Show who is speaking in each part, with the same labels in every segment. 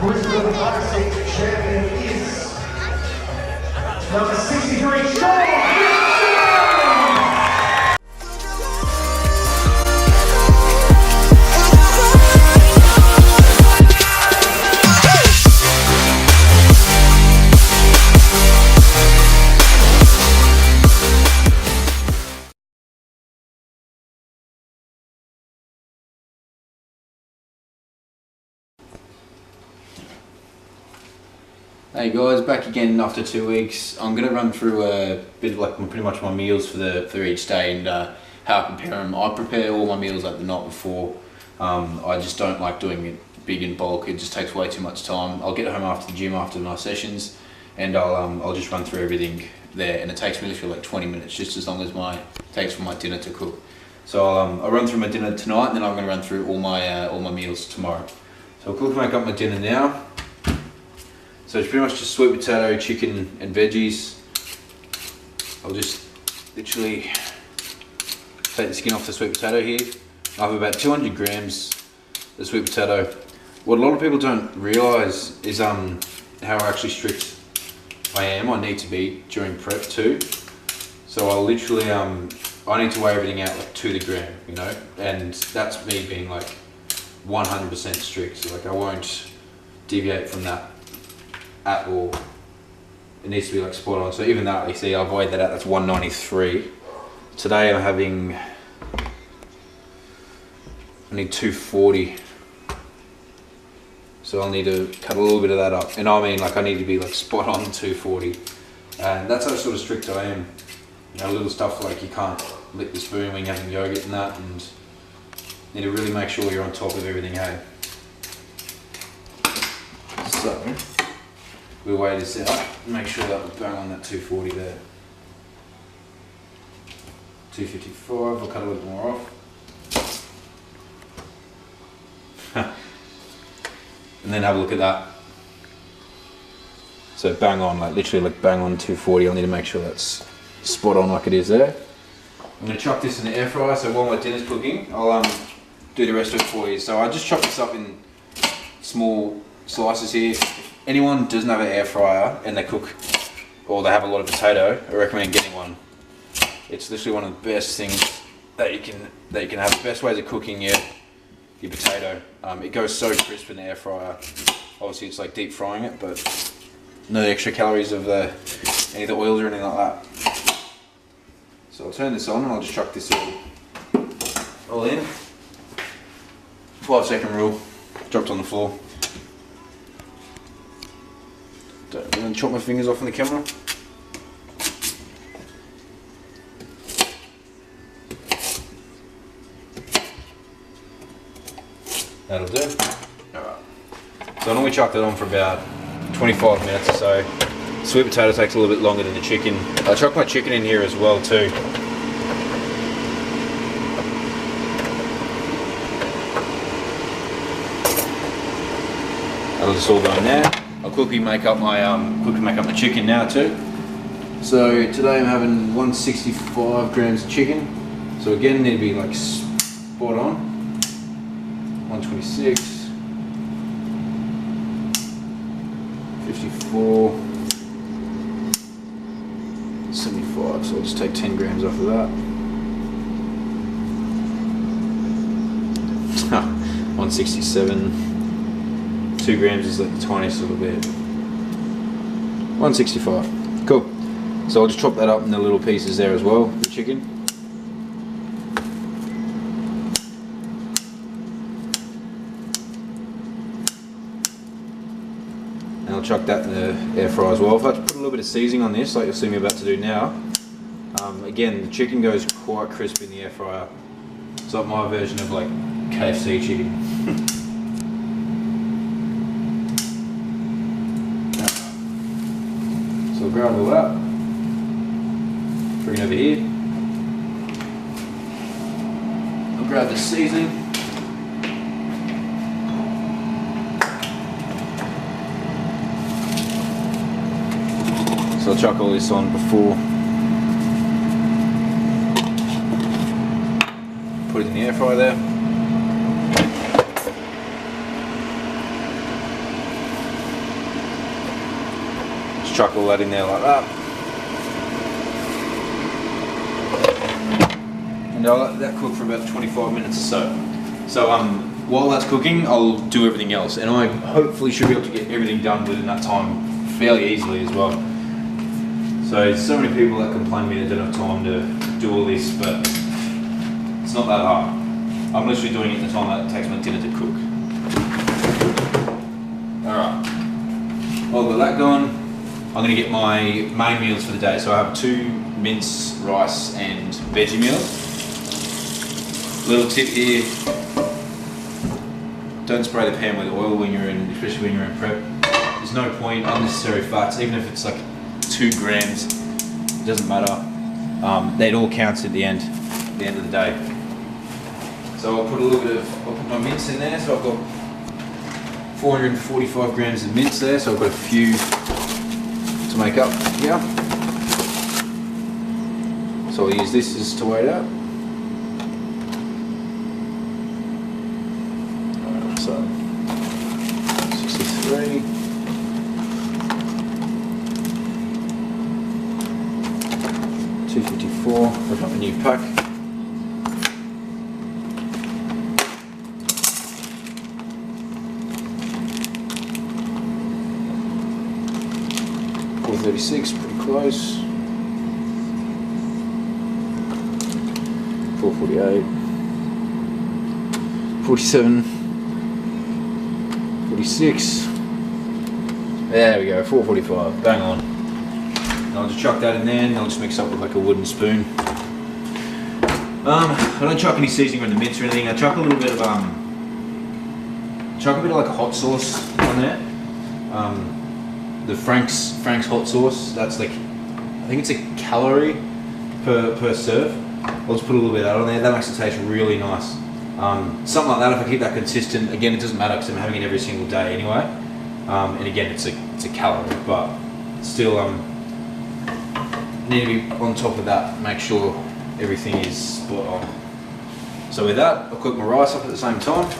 Speaker 1: Brisbane Classic champion is number 63, Sean.
Speaker 2: Hey guys, back again after 2 weeks. I'm going to run through a bit of like pretty much my meals for each day and how I prepare them. I prepare all my meals like the night before. I just don't like doing it big in bulk. It just takes way too much time. I'll get home after the gym after my sessions and I'll just run through everything there, and it takes me literally like 20 minutes, just as long as it takes for my dinner to cook. So I'll run through my dinner tonight, and then I'm going to run through all my meals tomorrow. So I'll quickly make up my dinner now. So it's pretty much just sweet potato, chicken and veggies. I'll just literally take the skin off the sweet potato here. I have about 200 grams of sweet potato. What a lot of people don't realise is how actually strict I am. I need to be during prep too. So I'll literally, I need to weigh everything out like to the gram, you know, and that's me being like 100% strict. So like I won't deviate from that at all. It needs to be like spot on. So even that, you see, I've weighed that out, that's 193. Today I'm having, I need 240. So I'll need to cut a little bit of that up. And I mean, like I need to be like spot on 240. And that's how sort of strict I am. You know, little stuff like you can't lick the spoon when you're having yogurt and that, and you need to really make sure you're on top of everything, hey? So, we'll weigh this out, make sure that we're bang on that 240 there. 255, I'll cut a little more off. And then have a look at that. So bang on, like literally like bang on 240, I'll need to make sure that's spot on like it is there. I'm going to chuck this in the air fryer, so while my dinner's cooking, I'll do the rest of it for you. So I just chop this up in small slices here. If anyone doesn't have an air fryer and they cook, or they have a lot of potato, I recommend getting one. It's literally one of the best things that you can have. The best ways of cooking your potato. It goes so crisp in the air fryer. Obviously it's like deep frying it, but no extra calories of any of the oils or anything like that. So I'll turn this on and I'll just chuck this all in. 5-second rule, dropped on the floor. Don't even chop my fingers off on the camera. That'll do. Alright. So I normally chuck that on for about 25 minutes or so. Sweet potato takes a little bit longer than the chicken. I chuck my chicken in here as well too. That'll just all go in there. I'll quickly make up my chicken now too. So today I'm having 165 grams of chicken. So again, need to be like spot on. 126, 54, 75. So I'll just take 10 grams off of that. 167. 2 grams is like the tiniest little bit. 165. Cool. So I'll just chop that up in the little pieces there as well, the chicken. And I'll chuck that in the air fryer as well. If I put a little bit of seasoning on this, like you'll see me about to do now, again, the chicken goes quite crisp in the air fryer. It's like my version of like KFC chicken. So I'll grab all that, bring it over here. I'll grab the seasoning. So I'll chuck all this on before, put it in the air fryer there. Just chuck all that in there like that. And I'll let that cook for about 25 minutes or so. So while that's cooking, I'll do everything else, and I hopefully should be able to get everything done within that time fairly easily as well. So many people that complain to me they don't have time to do all this, but it's not that hard. I'm literally doing it in the time that it takes my dinner to cook. Alright, I've got that going. I'm going to get my main meals for the day. So I have 2 mince, rice and veggie meals. Little tip here, don't spray the pan with oil when you're in, especially when you're in prep. There's no point, unnecessary fats, even if it's like 2 grams, it doesn't matter. That all counts at the end of the day. So I'll put a little bit of, I'll put my mince in there. So I've got 445 grams of mince there, so I've got a few to make up here. So I'll use this as to weigh it out. So 63. $2.54. I've got a new pack. $4.36, pretty close. $4.48. 47. 46. There we go, 4.45, bang on. And I'll just chuck that in there and I'll just mix up with like a wooden spoon. I don't chuck any seasoning on the mince or anything. I chuck a little bit of like hot sauce on there. The Frank's hot sauce. That's like, I think it's a calorie per serve. I'll just put a little bit of that on there. That makes it taste really nice. Something like that, if I keep that consistent, again, it doesn't matter because I'm having it every single day anyway. And again, it's a calorie, but still need to be on top of that, make sure everything is spot on. So with that, I'll cook my rice up at the same time.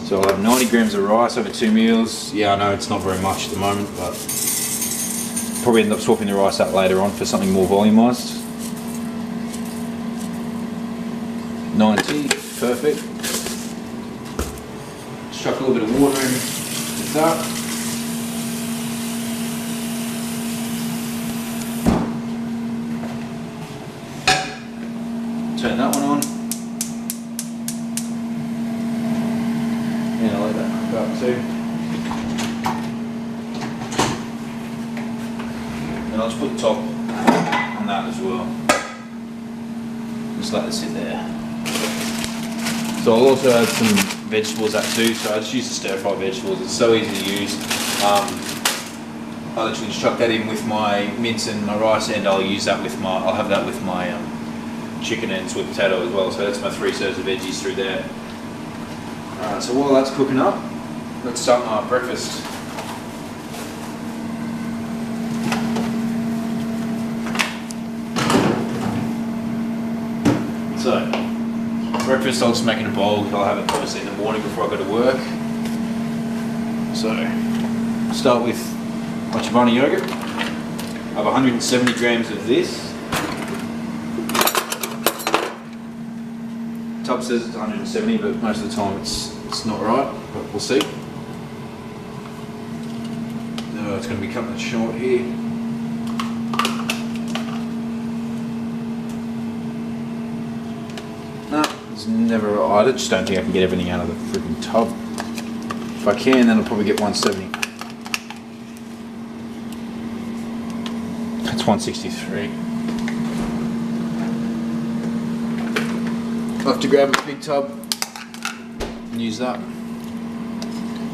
Speaker 2: So I'll have 90 grams of rice over 2 meals. Yeah, I know it's not very much at the moment, but probably end up swapping the rice out later on for something more volumised. 90, perfect. Just chuck a little bit of water in with that. Turn that one on. And I'll let that cook up too. And I'll just put the top on that as well. Just let it sit there. So I'll also add some vegetables that too. So I just use the stir fry vegetables. It's so easy to use. I literally just chuck that in with my mince and my rice, and I'll use that with my. I'll have that with my chicken and sweet potato as well. So that's my 3 serves of veggies through there. Alright, so while that's cooking up, let's start my breakfast. So, breakfast I'll just make in a bowl. I'll have it obviously in the morning before I go to work. So, start with my Chobani yogurt. I have 170 grams of this. Tub says it's 170, but most of the time it's not right, but we'll see. It's going to be cutting it short here. No, it's never. I just don't think I can get everything out of the freaking tub. If I can, then I'll probably get 170. That's 163. I'll have to grab a big tub and use that.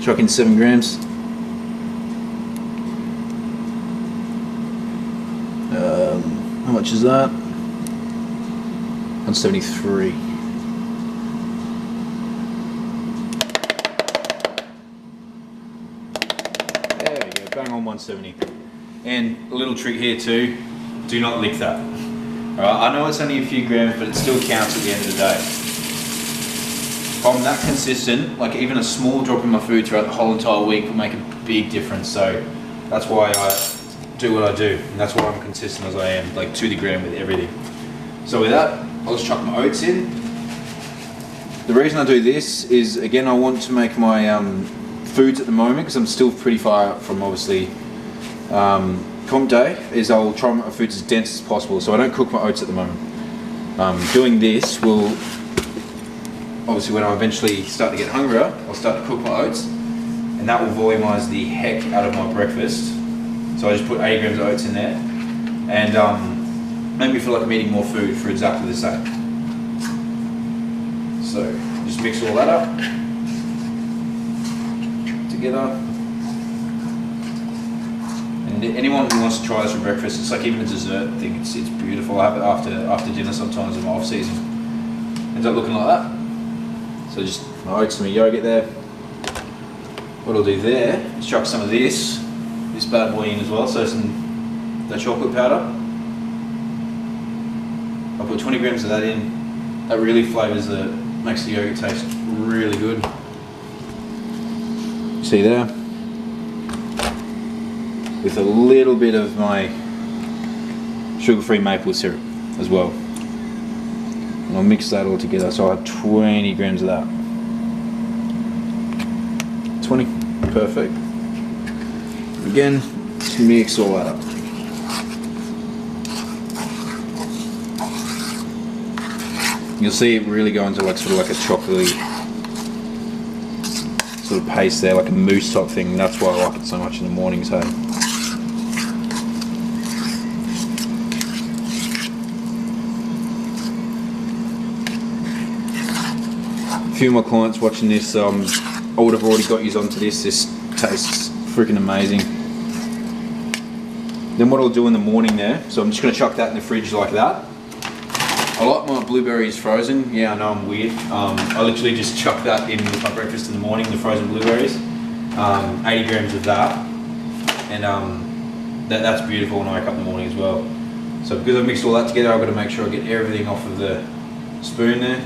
Speaker 2: Chuck in 7 grams. How much is that? 173. There we go, bang on 170. And a little trick here too, do not lick that. Alright, I know it's only a few grams, but it still counts at the end of the day. if I'm that consistent, like even a small drop in my food throughout the whole entire week will make a big difference. So that's why I do what I do, and that's why I'm consistent as I am, like to the gram with everything. So with that, I'll just chuck my oats in. The reason I do this is, again, I want to make my foods at the moment, because I'm still pretty far out from obviously comp day, is I'll try and make my foods as dense as possible, so I don't cook my oats at the moment. Doing this will, obviously when I eventually start to get hungrier, I'll start to cook my oats, and that will volumise the heck out of my breakfast. So I just put 80 grams of oats in there, and make me feel like I'm eating more food for exactly the same. So just mix all that up together. And anyone who wants to try this for breakfast, it's like even a dessert thing. It's beautiful. I have it after dinner sometimes in my off season. Ends up looking like that. So just my oats and my yogurt there. What I'll do there is chuck some of this bad boy in as well. So the chocolate powder. I'll put 20 grams of that in. That really flavours makes the yogurt taste really good. See there? With a little bit of my sugar-free maple syrup as well. And I'll mix that all together, so I'll have 20 grams of that. 20, perfect. Again, just mix all that up. You'll see it really go into like sort of like a chocolatey sort of paste there, like a mousse type thing. That's why I like it so much in the mornings, hey. A few of my clients watching this, I would have already got you onto this. This tastes freaking amazing. Then what I'll do in the morning there, so I'm just going to chuck that in the fridge like that. I like my blueberries frozen. Yeah, I know I'm weird. I literally just chuck that in with my breakfast in the morning, the frozen blueberries. 80 grams of that. And that's beautiful when I wake up in the morning as well. So because I've mixed all that together, I've got to make sure I get everything off of the spoon there.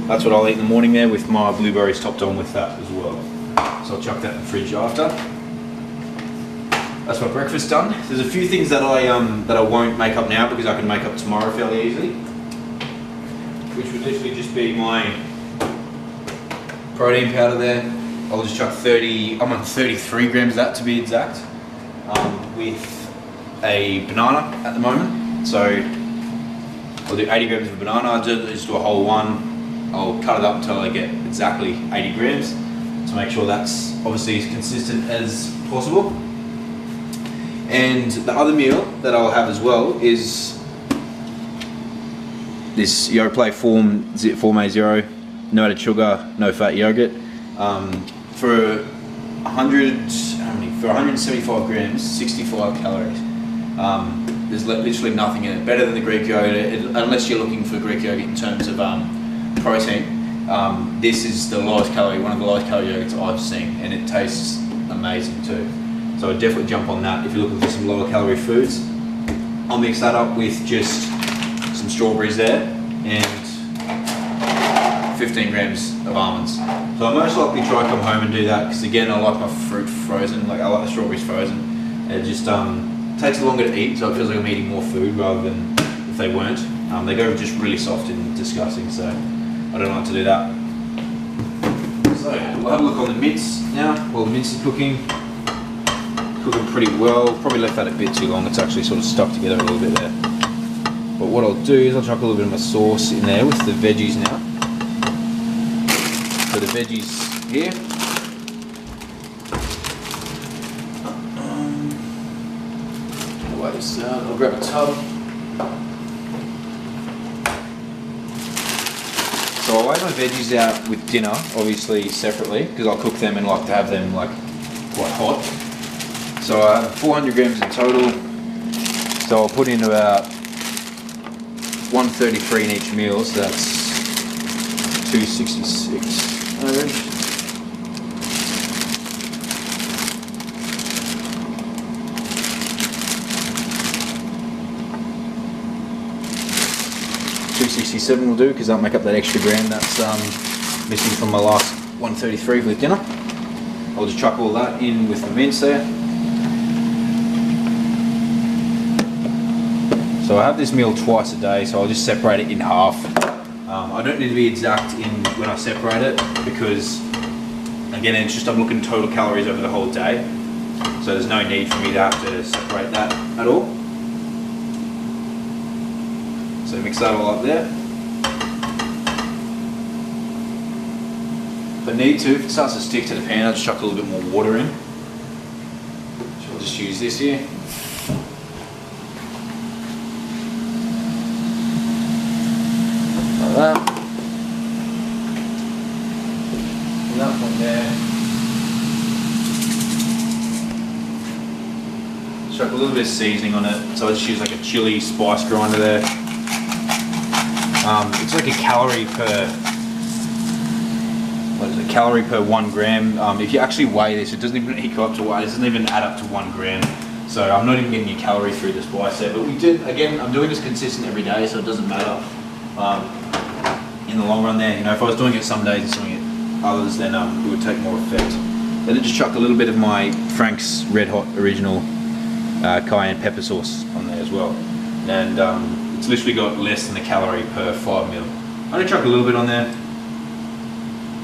Speaker 2: That's what I'll eat in the morning there, with my blueberries topped on with that as well. So I'll chuck that in the fridge after. That's my breakfast done. There's a few things that I won't make up now because I can make up tomorrow fairly easily, which would literally just be my protein powder there. I'll just chuck 30, I'm on 33 grams of that to be exact, with a banana at the moment. So I'll do 80 grams of a banana, I'll just do a whole one. I'll cut it up until I get exactly 80 grams to make sure that's obviously as consistent as possible. And the other meal that I'll have as well is this Yoplait Form A0, no added sugar, no fat yogurt. For 175 grams, 65 calories. There's literally nothing in it. Better than the Greek yogurt, unless you're looking for Greek yogurt in terms of protein. This is the lowest calorie, one of the lowest calorie yogurts I've seen, and it tastes amazing too. So I'd definitely jump on that if you're looking for some lower calorie foods. I'll mix that up with just some strawberries there and 15 grams of almonds. So I'll most likely try to come home and do that, because again, I like my fruit frozen, like I like the strawberries frozen. It just takes longer to eat, so it feels like I'm eating more food rather than if they weren't. They go just really soft and disgusting, so I don't like to do that. So we'll have a look on the mince now. Well, the mince is cooking pretty well. Probably left that a bit too long. It's actually sort of stuck together a little bit there. But what I'll do is I'll chuck a little bit of my sauce in there with the veggies now. So the veggies here. I'll grab a tub. So I'll weigh my veggies out with dinner, obviously separately, because I'll cook them and like to have them like quite hot. So I have 400 grams in total. So I'll put in about 133 in each meal, so that's 266 average. 267 will do, because that'll make up that extra gram that's missing from my last 133 with dinner. I'll just chuck all that in with the mince there. So I have this meal twice a day, so I'll just separate it in half. I don't need to be exact in when I separate it, because again, it's just I'm looking at total calories over the whole day. So there's no need for me to have to separate that at all. So mix that all up there. If I need to, if it starts to stick to the pan, I'll just chuck a little bit more water in. So I'll just use this here. Like that. And that one there. Chuck a little bit of seasoning on it. So I just use like a chili spice grinder there. It's like a calorie per, what is it, calorie per 1 gram. If you actually weigh this, it doesn't even equal up to one. It doesn't even add up to 1 gram. So I'm not even getting any calorie through the spice there. But we did, again, I'm doing this consistent every day, so it doesn't matter in the long run there. You know, if I was doing it some days and doing it others, then it would take more effect. Then I just chuck a little bit of my Frank's Red Hot Original cayenne pepper sauce on there as well. And it's literally got less than a calorie per 5 ml. I'm going to chuck a little bit on there,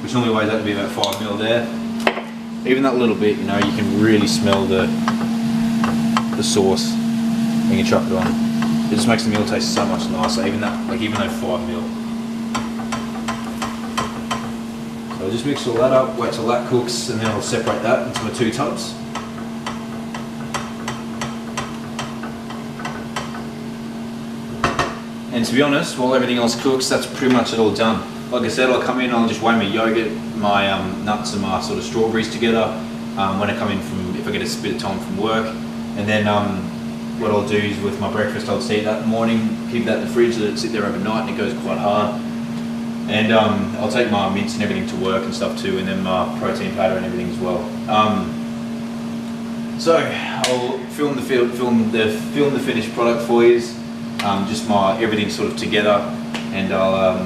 Speaker 2: which normally weighs out to be about 5 ml there. Even that little bit, you know, you can really smell the sauce when you chuck it on. It just makes the meal taste so much nicer, even though 5 ml. So I'll just mix all that up, wait till that cooks, and then I'll separate that into my 2 tubs. And to be honest, while everything else cooks, that's pretty much it all done. Like I said, I'll come in, I'll just weigh my yogurt, my nuts and my sort of strawberries together when I come in from, if I get a bit of time from work. And then what I'll do is with my breakfast, I'll eat that in the morning, keep that in the fridge so that it sit there overnight and it goes quite hard. And I'll take my mince and everything to work and stuff too, and then my protein powder and everything as well. So I'll film the finished product for you. Just my everything sort of together, and I'll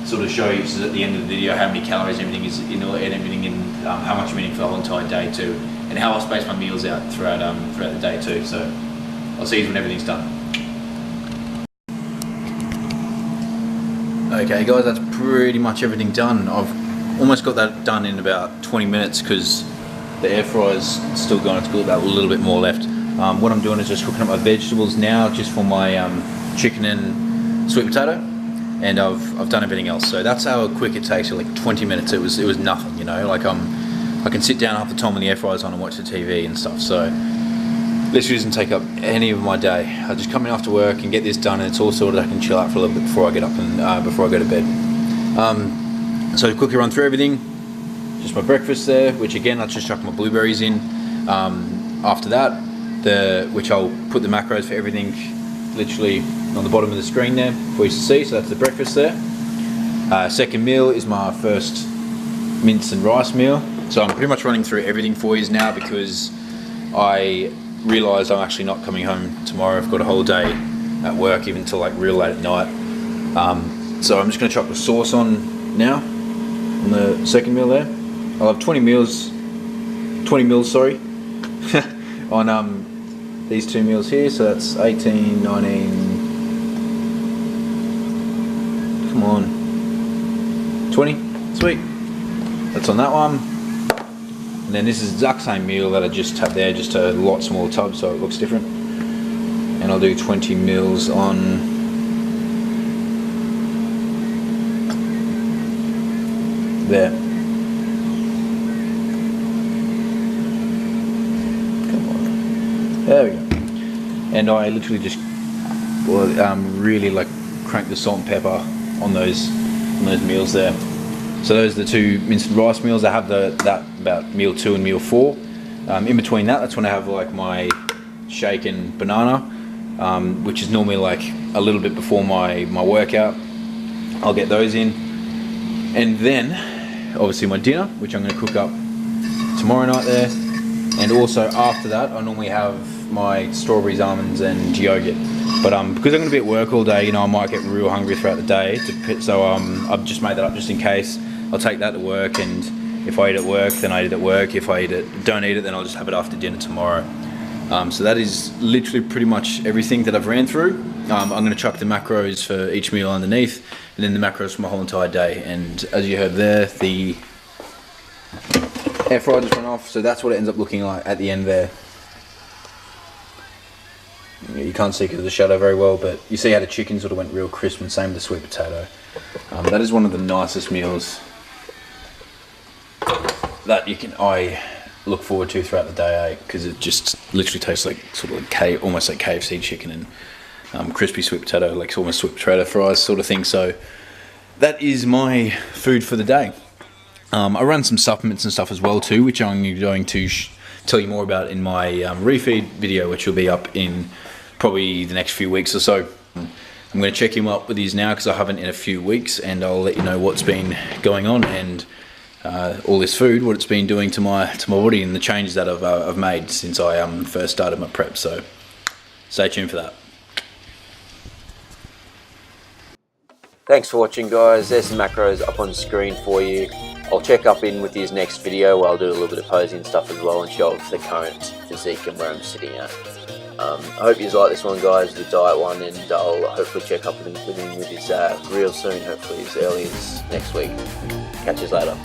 Speaker 2: sort of show you so at the end of the video how many calories everything is in, and everything in, how much I'm eating for the whole entire day too, and how I'll space my meals out throughout the day too. So I'll see you when everything's done. Okay guys, that's pretty much everything done. I've almost got that done in about 20 minutes because the air fryer's still going. It's got about a little bit more left. What I'm doing is just cooking up my vegetables now, just for my chicken and sweet potato, and I've done everything else. So that's how quick it takes. Like 20 minutes, it was nothing, you know. Like I can sit down half the time when the air fryer's on and watch the TV and stuff. So this doesn't take up any of my day. I just come in after work and get this done, and it's all sorted. I can chill out for a little bit before I get up and before I go to bed. So to quickly run through everything, just my breakfast there, which again I just chuck my blueberries in. After that, which I'll put the macros for everything literally on the bottom of the screen there for you to see. So that's the breakfast there. Second meal is my first mince and rice meal. So I'm pretty much running through everything for you now because I realised I'm actually not coming home tomorrow. I've got a whole day at work, even till like real late at night. So I'm just going to chuck the sauce on now on the second meal there. I'll have 20 mils sorry, on these 2 meals here, so that's 18, 19, come on, 20, sweet. That's on that one. And then this is the exact same meal that I just had there, just a lot smaller tub, so it looks different. And I'll do 20 mils on there. There we go. And I literally just really like crank the salt and pepper on those meals there. So those are the 2 minced rice meals. I have that about meal 2 and meal 4. In between that's when I have like my shake and banana, which is normally like a little bit before my workout. I'll get those in, and then obviously my dinner, which I'm going to cook up tomorrow night there. And also after that, I normally have my strawberries, almonds, and yogurt. But because I'm going to be at work all day, you know, I might get real hungry throughout the day. So I've just made that up just in case. I'll take that to work, and if I eat at work, then I eat at work. If I don't eat it, then I'll just have it after dinner tomorrow. So that is literally pretty much everything that I've ran through. I'm going to chuck the macros for each meal underneath, and then the macros for my whole entire day. And as you heard there, the air fryer just went off, so that's what it ends up looking like at the end there. You can't see because of the shadow very well, but you see how the chicken sort of went real crisp, and same with the sweet potato. That is one of the nicest meals that I look forward to throughout the day, because it just literally tastes like sort of like almost like KFC chicken, and crispy sweet potato, like almost sweet potato fries sort of thing. So that is my food for the day. I run some supplements and stuff as well too, which I'm going to tell you more about in my refeed video, which will be up in probably the next few weeks or so. I'm going to check him up with these now because I haven't in a few weeks, and I'll let you know what's been going on, and all this food, what it's been doing to my body, and the changes that I've made since I first started my prep. So stay tuned for that. Thanks for watching, guys. There's some macros up on the screen for you. I'll check up in with his next video where I'll do a little bit of posing stuff as well and show off the current physique and where I'm sitting at. I hope you like this one, guys, the diet one, and I'll hopefully check up with him with his real soon, hopefully as early as next week. Catch you later.